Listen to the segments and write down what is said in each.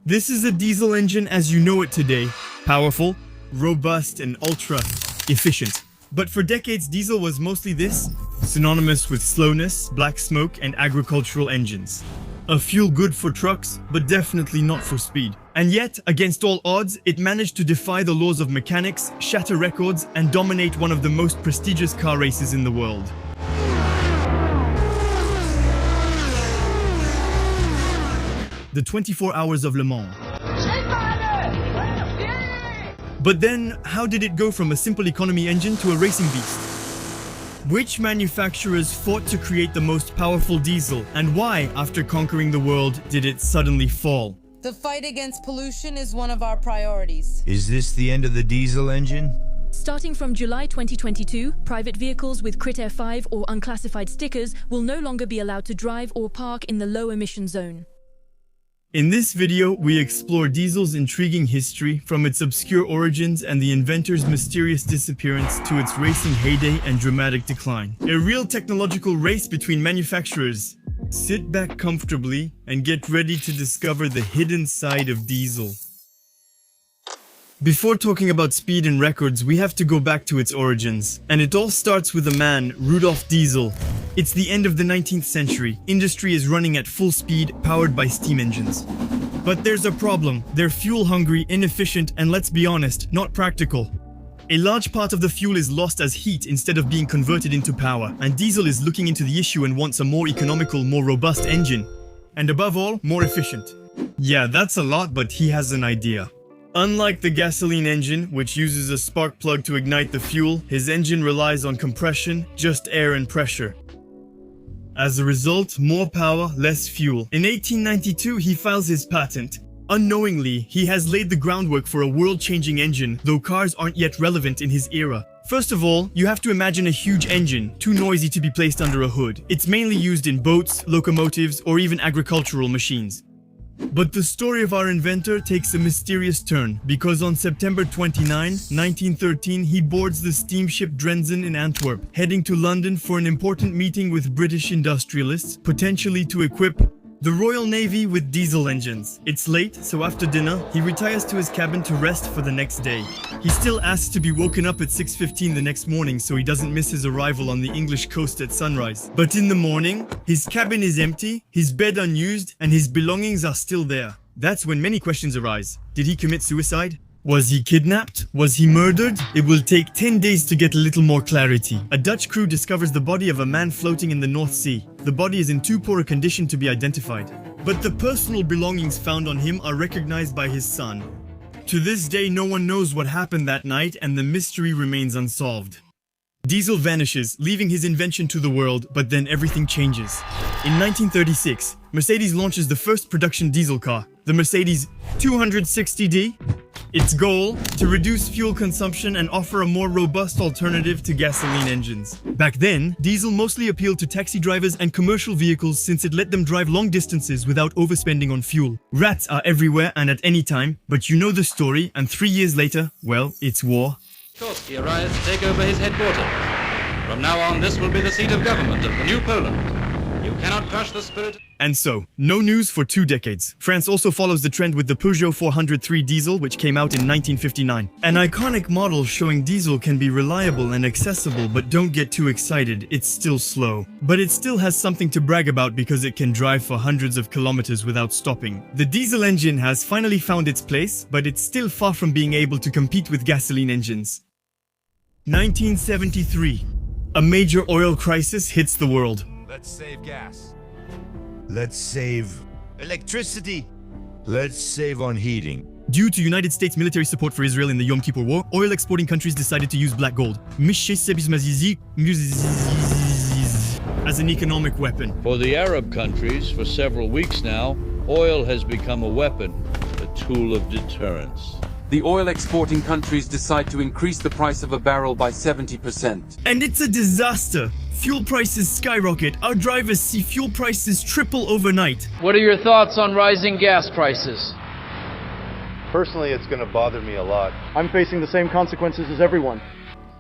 This is a diesel engine as you know it today. Powerful, robust, and ultra efficient. But for decades, diesel was mostly this, synonymous with slowness, black smoke, and agricultural engines. A fuel good for trucks, but definitely not for speed. And yet, against all odds, it managed to defy the laws of mechanics, shatter records, and dominate one of the most prestigious car races in the world. The 24 Hours of Le Mans. But then, how did it go from a simple economy engine to a racing beast? Which manufacturers fought to create the most powerful diesel, and why, after conquering the world, did it suddenly fall? The fight against pollution is one of our priorities. Is this the end of the diesel engine? Starting from July 2022, private vehicles with Crit Air 5 or unclassified stickers will no longer be allowed to drive or park in the low emission zone. In this video, we explore diesel's intriguing history, from its obscure origins and the inventor's mysterious disappearance to its racing heyday and dramatic decline. A real technological race between manufacturers. Sit back comfortably and get ready to discover the hidden side of diesel. Before talking about speed and records, we have to go back to its origins. And it all starts with a man, Rudolf Diesel. It's the end of the 19th century. Industry is running at full speed, powered by steam engines. But there's a problem. They're fuel hungry, inefficient, and let's be honest, not practical. A large part of the fuel is lost as heat instead of being converted into power, and Diesel is looking into the issue and wants a more economical, more robust engine. And above all, more efficient. Yeah, that's a lot, but he has an idea. Unlike the gasoline engine, which uses a spark plug to ignite the fuel, his engine relies on compression, just air and pressure. As a result, more power, less fuel. In 1892, he files his patent. Unknowingly, he has laid the groundwork for a world-changing engine, though cars aren't yet relevant in his era. First of all, you have to imagine a huge engine, too noisy to be placed under a hood. It's mainly used in boats, locomotives, or even agricultural machines. But the story of our inventor takes a mysterious turn, because on September 29, 1913, he boards the steamship Drenzen in Antwerp, heading to London for an important meeting with British industrialists, potentially to equip the Royal Navy with diesel engines. It's late, so after dinner, he retires to his cabin to rest for the next day. He still asks to be woken up at 6:15 the next morning so he doesn't miss his arrival on the English coast at sunrise. But in the morning, his cabin is empty, his bed unused, and his belongings are still there. That's when many questions arise. Did he commit suicide? Was he kidnapped? Was he murdered? It will take 10 days to get a little more clarity. A Dutch crew discovers the body of a man floating in the North Sea. The body is in too poor a condition to be identified. But the personal belongings found on him are recognized by his son. To this day, no one knows what happened that night, and the mystery remains unsolved. Diesel vanishes, leaving his invention to the world, but then everything changes. In 1936, Mercedes launches the first production diesel car, the Mercedes 260D. Its goal? To reduce fuel consumption and offer a more robust alternative to gasoline engines. Back then, diesel mostly appealed to taxi drivers and commercial vehicles since it let them drive long distances without overspending on fuel. Rats are everywhere and at any time, but you know the story, and 3 years later, well, it's war. Korski arrives to take over his headquarters. From now on, this will be the seat of government of the new Poland. You cannot crush the spirit. And so, no news for 2 decades. France also follows the trend with the Peugeot 403 diesel, which came out in 1959. An iconic model showing diesel can be reliable and accessible, but don't get too excited, it's still slow. But it still has something to brag about because it can drive for hundreds of kilometers without stopping. The diesel engine has finally found its place, but it's still far from being able to compete with gasoline engines. 1973. A major oil crisis hits the world. Let's save gas. Let's save electricity. Let's save on heating. Due to United States military support for Israel in the Yom Kippur War, oil exporting countries decided to use black gold as an economic weapon. For the Arab countries, for several weeks now, oil has become a weapon, a tool of deterrence. The oil exporting countries decide to increase the price of a barrel by 70%. And it's a disaster. Fuel prices skyrocket. Our drivers see fuel prices triple overnight. What are your thoughts on rising gas prices? Personally, it's going to bother me a lot. I'm facing the same consequences as everyone.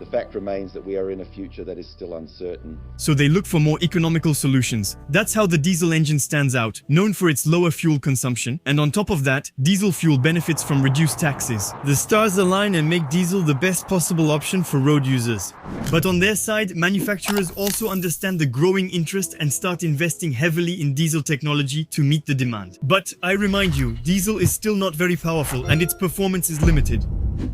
the fact remains that we are in a future that is still uncertain. So they look for more economical solutions. That's how the diesel engine stands out, known for its lower fuel consumption. And on top of that, diesel fuel benefits from reduced taxes. The stars align and make diesel the best possible option for road users. But on their side, manufacturers also understand the growing interest and start investing heavily in diesel technology to meet the demand. But I remind you, diesel is still not very powerful and its performance is limited.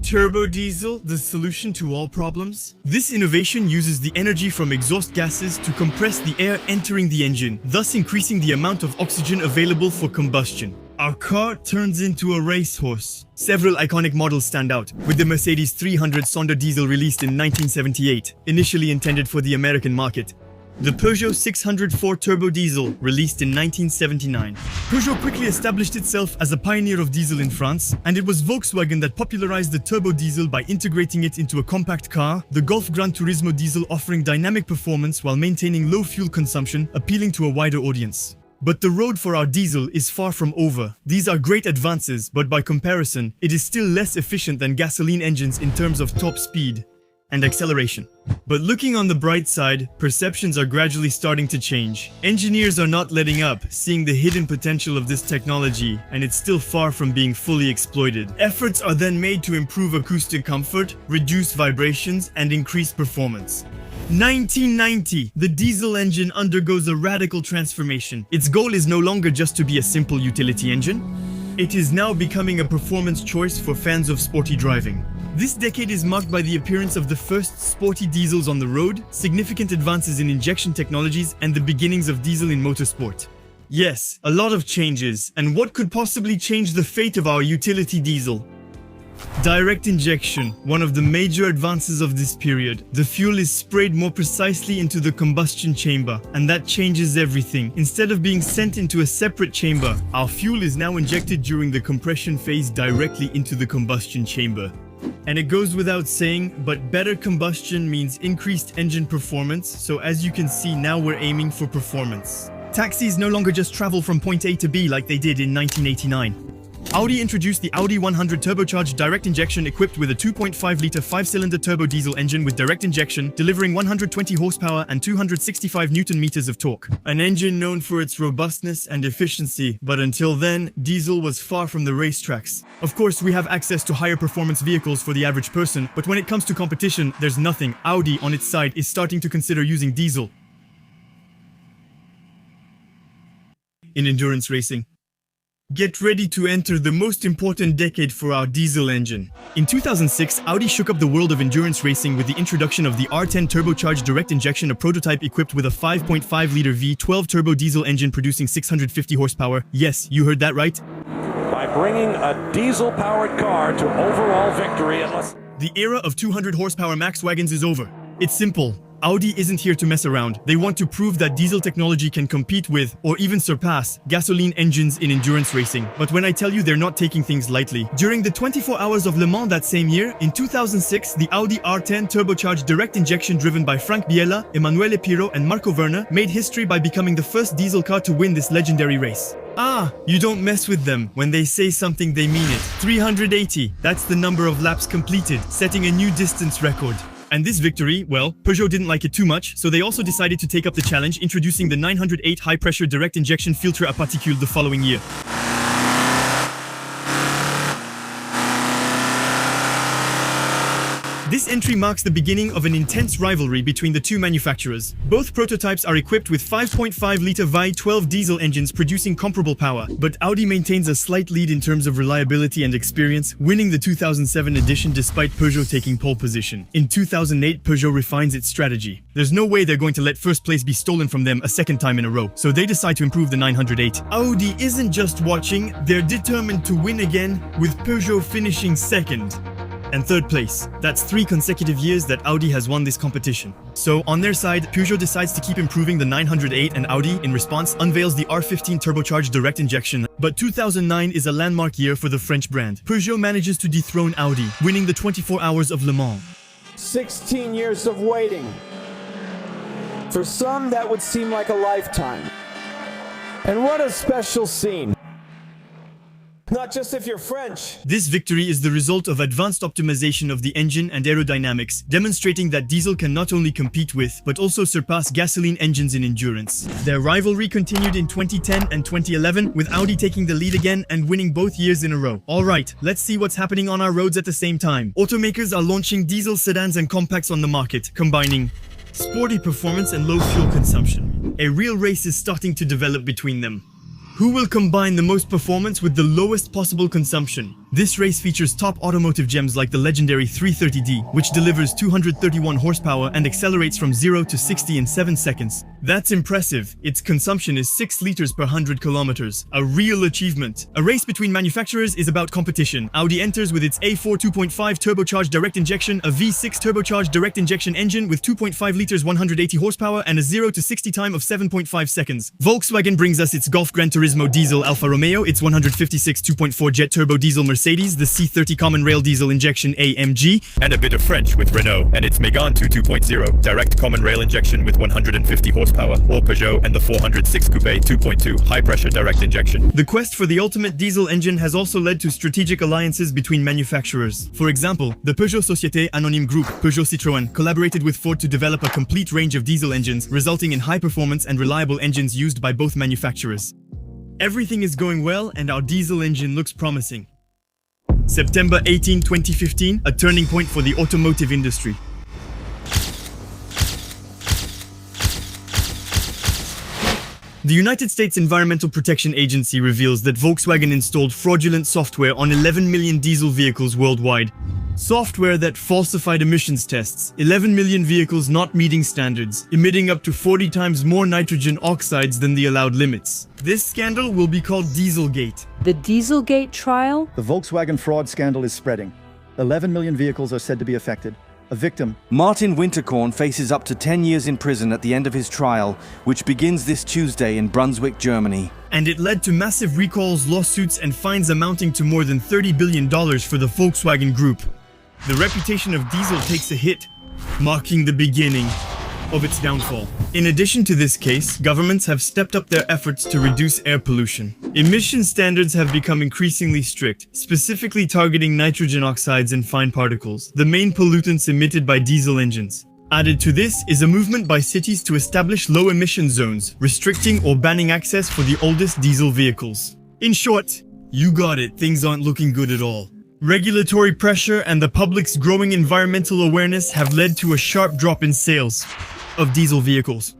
Turbo diesel, the solution to all problems? This innovation uses the energy from exhaust gases to compress the air entering the engine, thus increasing the amount of oxygen available for combustion. Our car turns into a racehorse. Several iconic models stand out, with the Mercedes 300 Sonder diesel released in 1978, initially intended for the American market. The Peugeot 604 Turbo Diesel, released in 1979. Peugeot quickly established itself as a pioneer of diesel in France, and it was Volkswagen that popularized the turbo diesel by integrating it into a compact car, the Golf Gran Turismo diesel, offering dynamic performance while maintaining low fuel consumption, appealing to a wider audience. But the road for our diesel is far from over. These are great advances, but by comparison, it is still less efficient than gasoline engines in terms of top speed and acceleration. But looking on the bright side, perceptions are gradually starting to change. Engineers are not letting up, seeing the hidden potential of this technology, and it's still far from being fully exploited. Efforts are then made to improve acoustic comfort, reduce vibrations, and increase performance. 1990, the diesel engine undergoes a radical transformation. Its goal is no longer just to be a simple utility engine. It is now becoming a performance choice for fans of sporty driving. This decade is marked by the appearance of the first sporty diesels on the road, significant advances in injection technologies, and the beginnings of diesel in motorsport. Yes, a lot of changes, and what could possibly change the fate of our utility diesel? Direct injection, one of the major advances of this period. The fuel is sprayed more precisely into the combustion chamber, and that changes everything. Instead of being sent into a separate chamber, our fuel is now injected during the compression phase directly into the combustion chamber. And it goes without saying, but better combustion means increased engine performance, so as you can see, now we're aiming for performance. Taxis no longer just travel from point A to B like they did in 1989. Audi introduced the Audi 100 turbocharged direct injection equipped with a 2.5-litre 5-cylinder turbo diesel engine with direct injection, delivering 120 horsepower and 265 Nm of torque. An engine known for its robustness and efficiency, but until then, diesel was far from the racetracks. Of course, we have access to higher performance vehicles for the average person, but when it comes to competition, there's nothing. Audi, on its side, is starting to consider using diesel in endurance racing. Get ready to enter the most important decade for our diesel engine. In 2006, Audi shook up the world of endurance racing with the introduction of the R10 turbocharged direct injection, a prototype equipped with a 5.5-litre V12 turbo diesel engine producing 650 horsepower. Yes, you heard that right. By bringing a diesel-powered car to overall victory The era of 200 horsepower max wagons is over. It's simple. Audi isn't here to mess around. They want to prove that diesel technology can compete with, or even surpass, gasoline engines in endurance racing. But when I tell you, they're not taking things lightly. During the 24 hours of Le Mans that same year, in 2006, the Audi R10 turbocharged direct injection driven by Frank Biella, Emanuele Pirro and Marco Werner made history by becoming the first diesel car to win this legendary race. Ah, you don't mess with them. When they say something, they mean it. 380, that's the number of laps completed, setting a new distance record. And this victory, well, Peugeot didn't like it too much, so they also decided to take up the challenge, introducing the 908 high-pressure direct injection filtre à particules the following year. This entry marks the beginning of an intense rivalry between the two manufacturers. Both prototypes are equipped with 5.5-litre V12 diesel engines producing comparable power, but Audi maintains a slight lead in terms of reliability and experience, winning the 2007 edition despite Peugeot taking pole position. In 2008, Peugeot refines its strategy. There's no way they're going to let first place be stolen from them a second time in a row, so they decide to improve the 908. Audi isn't just watching, they're determined to win again, with Peugeot finishing second and third place. That's 3 consecutive years that Audi has won this competition. So on their side, Peugeot decides to keep improving the 908, and Audi, in response, unveils the R15 turbocharged direct injection. But 2009 is a landmark year for the French brand. Peugeot manages to dethrone Audi, winning the 24 hours of Le Mans. 16 years of waiting. For some, that would seem like a lifetime. And what a special scene. not just if you're French. This victory is the result of advanced optimization of the engine and aerodynamics, demonstrating that diesel can not only compete with, but also surpass gasoline engines in endurance. Their rivalry continued in 2010 and 2011, with Audi taking the lead again and winning both years in a row. Alright, let's see what's happening on our roads at the same time. Automakers are launching diesel sedans and compacts on the market, combining sporty performance and low fuel consumption. A real race is starting to develop between them. Who will combine the most performance with the lowest possible consumption? This race features top automotive gems like the legendary 330D, which delivers 231 horsepower and accelerates from 0 to 60 in 7 seconds. That's impressive. Its consumption is 6 liters per 100 kilometers. A real achievement. A race between manufacturers is about competition. Audi enters with its A4 2.5 turbocharged direct injection, a V6 turbocharged direct injection engine with 2.5 liters 180 horsepower and a 0 to 60 time of 7.5 seconds. Volkswagen brings us its Golf Gran Turismo diesel Alfa Romeo, its 156 2.4 jet turbo diesel Mercedes, the C30 Common Rail diesel injection AMG, and a bit of French with Renault and its Megane 2.0 direct common rail injection with 150 horsepower, or Peugeot and the 406 Coupe 2.2 high-pressure direct injection. The quest for the ultimate diesel engine has also led to strategic alliances between manufacturers. For example, the Peugeot Société Anonyme Group, Peugeot Citroën, collaborated with Ford to develop a complete range of diesel engines, resulting in high-performance and reliable engines used by both manufacturers. Everything is going well and our diesel engine looks promising. September 18, 2015, a turning point for the automotive industry. The United States Environmental Protection Agency reveals that Volkswagen installed fraudulent software on 11 million diesel vehicles worldwide. Software that falsified emissions tests, 11 million vehicles not meeting standards, emitting up to 40 times more nitrogen oxides than the allowed limits. This scandal will be called Dieselgate. The Dieselgate trial? The Volkswagen fraud scandal is spreading. 11 million vehicles are said to be affected. A victim. Martin Winterkorn faces up to 10 years in prison at the end of his trial, which begins this Tuesday in Brunswick, Germany. And it led to massive recalls, lawsuits, and fines amounting to more than $30 billion for the Volkswagen Group. The reputation of diesel takes a hit, marking the beginning of its downfall. In addition to this case, governments have stepped up their efforts to reduce air pollution. Emission standards have become increasingly strict, specifically targeting nitrogen oxides and fine particles, the main pollutants emitted by diesel engines. Added to this is a movement by cities to establish low-emission zones, restricting or banning access for the oldest diesel vehicles. In short, you got it, things aren't looking good at all. Regulatory pressure and the public's growing environmental awareness have led to a sharp drop in sales of diesel vehicles,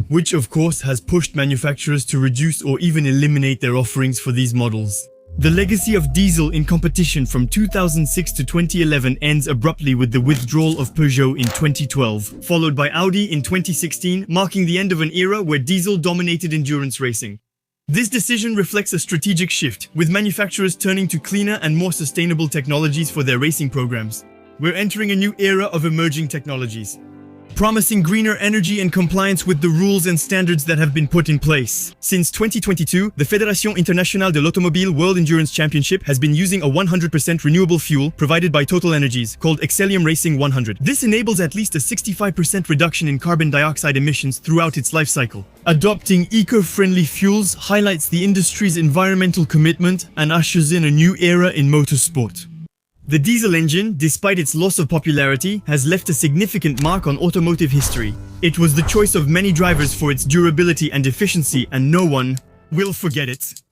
which of course has pushed manufacturers to reduce or even eliminate their offerings for these models. The legacy of diesel in competition from 2006 to 2011 ends abruptly with the withdrawal of Peugeot in 2012, followed by Audi in 2016, marking the end of an era where diesel dominated endurance racing. This decision reflects a strategic shift, with manufacturers turning to cleaner and more sustainable technologies for their racing programs. We're entering a new era of emerging technologies, promising greener energy and compliance with the rules and standards that have been put in place. Since 2022, the Fédération Internationale de l'Automobile World Endurance Championship has been using a 100% renewable fuel provided by Total Energies called Excellium Racing 100. This enables at least a 65% reduction in carbon dioxide emissions throughout its life cycle. Adopting eco-friendly fuels highlights the industry's environmental commitment and ushers in a new era in motorsport. The diesel engine, despite its loss of popularity, has left a significant mark on automotive history. It was the choice of many drivers for its durability and efficiency, and no one will forget it.